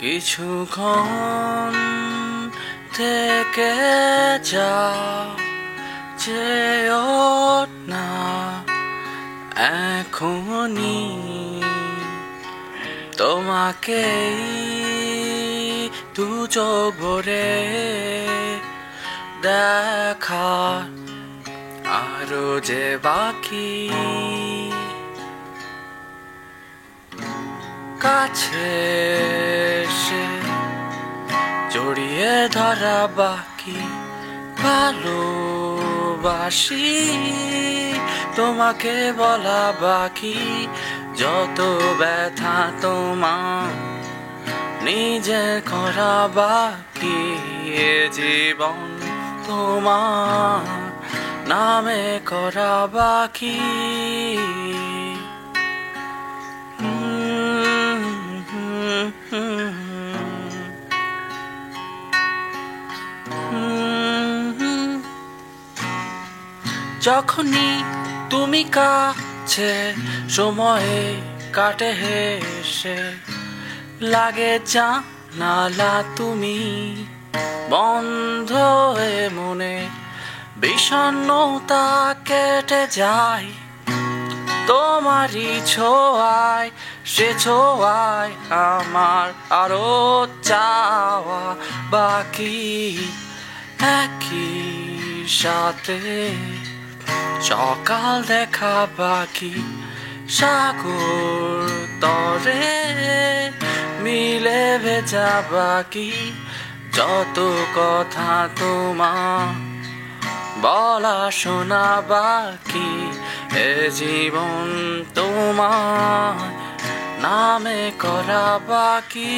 কিছুক্ষণ থেকে যাও, যেও না এখনই, তোমাকেই দু চোখ ভরে দেখা আরো যে বাকি, কাছে এসে জড়িয়ে ধরা বাকি, ভালোবাসি তোমাকে বলা বাকি, যত ব্যথা তোমার নিজে করা বাকি, এ জীবন তোমার নামে করা বাকি। যখনই তুমি কাছে, সময়ে কাটে হেসে, লাগে জানালা তুমি বন্ধ হয়ে, মনে বিষণ্ণতা কেটে যায় তোমারই ছোঁয়ায়, সে ছোঁয়ায় আমার আরো চাওয়া বাকি, একই সাথে সকাল দেখা বাকি, সাগর তরে মিলে ভেজা বাকি, যত কথা তোমার বলা শোনা বাকি, এ জীবন তোমার নামে করা বাকি।